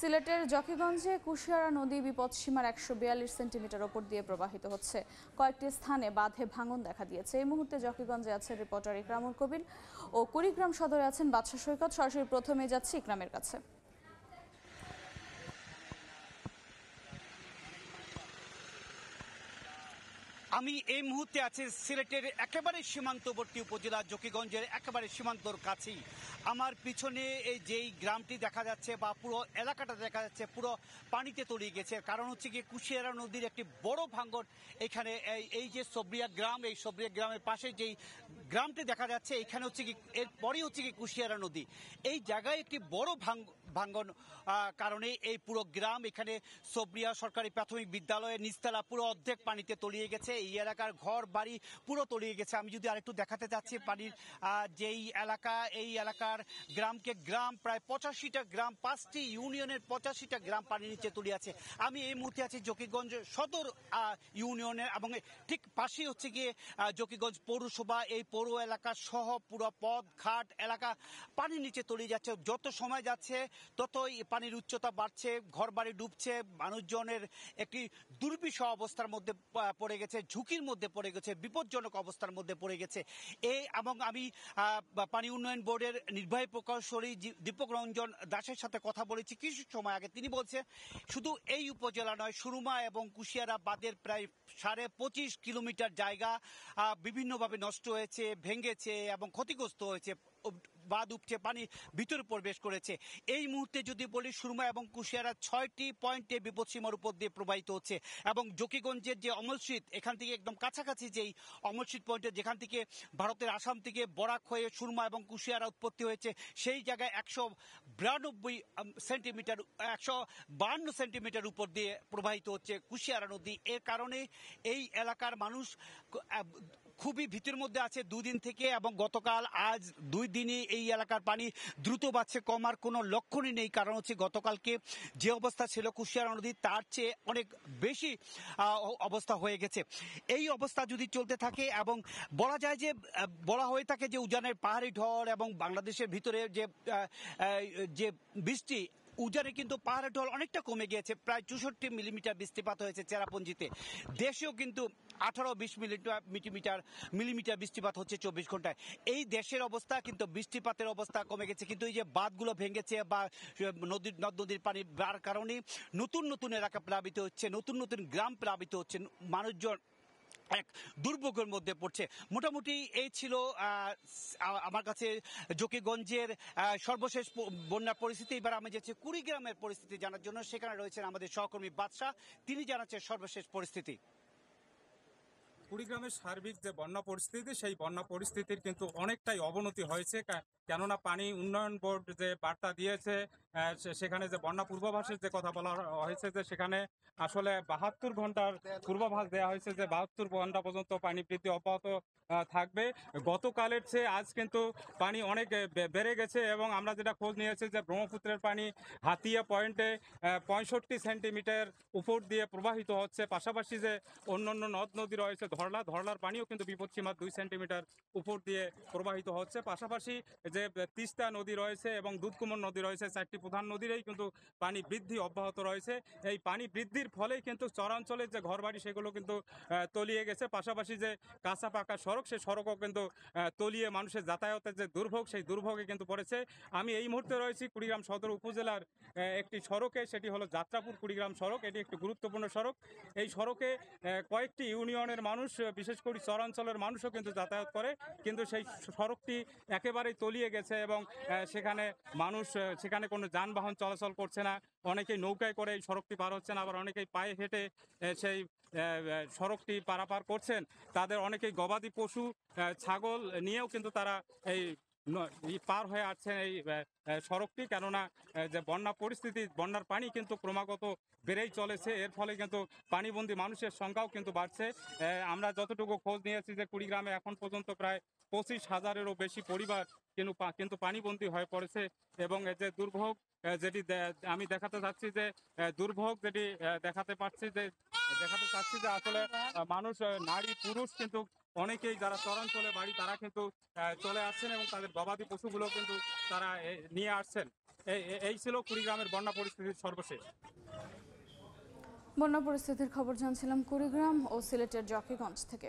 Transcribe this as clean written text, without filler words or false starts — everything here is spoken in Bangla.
সিলেটের জকিগঞ্জে কুশিয়ারা নদী বিপদসীমার ১৪২ সেন্টিমিটার ওপর দিয়ে প্রবাহিত হচ্ছে। কয়েকটি স্থানে বাঁধে ভাঙন দেখা দিয়েছে। এই মুহূর্তে জকিগঞ্জে আছে রিপোর্টার ইকরামুল কবির ও কুড়িগ্রাম সদরে আছেন বাদশা সৈকত। সরাসরি প্রথমে যাচ্ছি ইকরামের কাছে। আমি এই মুহূর্তে আছি সিলেটের একেবারে সীমান্তবর্তী উপজেলা জকিগঞ্জের একেবারে সীমান্তর কাছেই। আমার পিছনে এই যেই গ্রামটি দেখা যাচ্ছে বা পুরো এলাকাটা দেখা যাচ্ছে পুরো পানিতে তলিয়ে গেছে। কারণ হচ্ছে কি কুশিয়ারা নদীর একটি বড় ভাঙ্গন এখানে। এই যে সবরিয়া গ্রাম, এই সবরিয়া গ্রামের পাশে যেই গ্রামটি দেখা যাচ্ছে এখানে হচ্ছে কি এরপরই হচ্ছে কি কুশিয়ারা নদী। এই জায়গায় একটি বড় ভাঙ্গন কারণে এই পুরো গ্রাম, এখানে সবরিয়া সরকারি প্রাথমিক বিদ্যালয়ের নিচতলা পুরো অর্ধেক পানিতে তলিয়ে গেছে। এই এলাকার ঘর বাড়ি পুরো তলিয়ে গেছে। আমি যদি আরেকটু দেখাতে চাচ্ছি পানির যেই এলাকা, এই এলাকার গ্রাম প্রায় ৮৫টা গ্রাম, 5টি ইউনিয়নের ৮৫টা গ্রাম পানির নিচে তলিয়ে আছে। আমি এই মুহূর্তে আছি জকিগঞ্জ সদর ইউনিয়নের এবং ঠিক পাশেই হচ্ছে গিয়ে জকিগঞ্জ পৌরসভা। এই পৌর এলাকা সহ পুরো পথ ঘাট এলাকা পানির নিচে তলিয়ে যাচ্ছে। যত সময় যাচ্ছে ততই পানির উচ্চতা বাড়ছে, ঘর বাড়ি ডুবছে, মানুষজনের একটি দুর্বিষহ অবস্থার মধ্যে পড়ে গেছে, ঝুঁকির মধ্যে পড়ে গেছে, বিপজ্জনক অবস্থার মধ্যে পড়ে গেছে। এবং আমি পানি উন্নয়ন বোর্ডের নির্বাহী প্রকৌশলী দীপক রঞ্জন দাসের সাথে কথা বলেছি কিছু সময় আগে। তিনি বলছে শুধু এই উপজেলা নয়, সুরমা এবং কুশিয়ারা বাঁধের প্রায় ২৫.৫ কিলোমিটার জায়গা বিভিন্নভাবে নষ্ট হয়েছে, ভেঙেছে এবং ক্ষতিগ্রস্ত হয়েছে। বাঁধ উপচে পানি ভিতরে প্রবেশ করেছে। এই মুহূর্তে যদি বলি, সুরমা এবং কুশিয়ারা ৬টি পয়েন্টে বিপদসীমার উপর দিয়ে প্রবাহিত হচ্ছে এবং জকিগঞ্জের যে অমলশীত, এখান থেকে একদম কাছাকাছি যেই অমলশীত পয়েন্টে, যেখান থেকে ভারতের আসাম থেকে বরাক হয়ে সুরমা এবং কুশিয়ারা উৎপত্তি হয়েছে, সেই জায়গায় ১৯২ সেন্টিমিটার ১৫২ সেন্টিমিটার উপর দিয়ে প্রবাহিত হচ্ছে কুশিয়ারা নদী। এর কারণে এই এলাকার মানুষ খুবই ভীতির মধ্যে আছে দুদিন থেকে, এবং গতকাল আজ ২ দিনই এই এলাকার পানি দ্রুত বাড়ছে, কমার কোনো লক্ষণই নেই। কারণ হচ্ছে গতকালকে যে অবস্থা ছিল কুশিয়ারা নদী, তার চেয়ে অনেক বেশি অবস্থা হয়ে গেছে। এই অবস্থা যদি চলতে থাকে এবং বলা যায় যে বলা হয়ে থাকে যে উজানের পাহাড়ি ঢল এবং বাংলাদেশের ভিতরে যে বৃষ্টি, উজানে কিন্তু পাহাড়ের ঢল অনেকটা কমে গিয়েছে। প্রায় ৬৪ মিলিমিটার বৃষ্টিপাত হয়েছে চেরাপুঞ্জিতে। দেশেও কিন্তু ১৮-২০ মিলিমিটার বৃষ্টিপাত হচ্ছে ২৪ ঘন্টায়। এই দেশের অবস্থা, কিন্তু বৃষ্টিপাতের অবস্থা কমে গেছে। কিন্তু এই যে বাঁধগুলো ভেঙেছে বা নদীর পানি বাড়ার কারণে নতুন এলাকা প্লাবিত হচ্ছে, নতুন গ্রাম প্লাবিত হচ্ছে, মানুষজন এক দুর্ভোগের মধ্যে পড়ছে। মোটামুটি এই ছিল আমার কাছে জকিগঞ্জের সর্বশেষ বন্যার পরিস্থিতি। এবার আমি যাচ্ছি কুড়িগ্রামের পরিস্থিতি জানার জন্য। সেখানে রয়েছেন আমাদের সহকর্মী বাদশা, তিনি জানাচ্ছেন সর্বশেষ পরিস্থিতি। কুড়িগ্রামের সার্বিক যে বন্যা পরিস্থিতি, সেই বন্যা পরিস্থিতির কিন্তু অনেকটাই অবনতি হয়েছে। কেননা পানি উন্নয়ন বোর্ড যে বার্তা দিয়েছে, সেখানে যে বন্যা পূর্বাভাসের যে কথা বলা হয়েছে, যে সেখানে আসলে ৭২ ঘন্টার পূর্বাভাস দেওয়া হয়েছে, যে ৭২ ঘন্টা পর্যন্ত পানি বৃদ্ধি অব্যাহত থাকবে। গতকালের চেয়ে আজ কিন্তু পানি অনেক বেড়ে গেছে, এবং আমরা যেটা খোঁজ নিয়েছি যে ব্রহ্মপুত্রের পানি হাতিয়া পয়েন্টে ৬৫ সেন্টিমিটার উপর দিয়ে প্রবাহিত হচ্ছে। পাশাপাশি যে অন্যান্য নদ নদী রয়েছে, ধরলার পানিও কিন্তু বিপদসীমার ২ সেন্টিমিটার উপর দিয়ে প্রবাহিত হচ্ছে। পাশাপাশি যে তিস্তা নদী রয়েছে এবং দুধকুমর নদী রয়েছে, 4টি প্রধান নদীরই কিন্তু পানি বৃদ্ধি অব্যাহত রয়েছে। এই পানি বৃদ্ধির ফলেই কিন্তু চরাঞ্চলের যে ঘরবাড়ি, সেগুলো কিন্তু তলিয়ে গেছে। পাশাপাশি যে কাঁচা পাকা সড়ক, সেই সড়কও কিন্তু তলিয়ে মানুষের যাতায়াতের যে দুর্ভোগ, সেই দুর্ভোগে কিন্তু পড়েছে। আমি এই মুহূর্তে রয়েছি কুড়িগ্রাম সদর উপজেলার একটি সড়কে, সেটি হলো যাত্রাপুর কুড়িগ্রাম সড়ক। এটি একটি গুরুত্বপূর্ণ সড়ক। এই সড়কে কয়েকটি ইউনিয়নের মানুষ, বিশেষ করে চরাঞ্চলের মানুষও কিন্তু যাতায়াত করে, কিন্তু সেই সড়কটি একেবারেই তলিয়ে গেছে এবং সেখানে কোনো যানবাহন চলাচল করছে না। অনেকেই নৌকায় করে এই সড়কটি পার হচ্ছেন, আবার অনেকেই পায়ে হেঁটে সেই সড়কটি পারাপার করছেন। তাদের অনেকেই গবাদি পশু, ছাগল নিয়েও কিন্তু তারা এই পার হয়ে আসছেন এই সড়কটি। কেননা যে বন্যার পানি কিন্তু ক্রমাগত বেড়েই চলেছে। এর ফলে কিন্তু পানিবন্দী মানুষের সংখ্যাও কিন্তু বাড়ছে। আমরা যতটুকু খোঁজ নিয়েছি যে কুড়িগ্রামে এখন পর্যন্ত প্রায় ২৫,০০০-এরও বেশি পরিবার কিন্তু পানিবন্দী হয়ে পড়েছে। এবং যে দুর্ভোগ যেটি আমি দেখাতে চাচ্ছি যে আসলে মানুষ, নারী পুরুষ কিন্তু অনেকেই যারা চরাঞ্চলে বাড়ি, তারা কিন্তু চলে আসছেন এবং তাদের গবাদি পশুগুলো কিন্তু তারা নিয়ে আসছেন। এই ছিল কুড়িগ্রামের বন্যা পরিস্থিতির সর্বশেষ। বন্যা পরিস্থিতির খবর জানছিলাম কুড়িগ্রাম ও সিলেটের জকিগঞ্জ থেকে।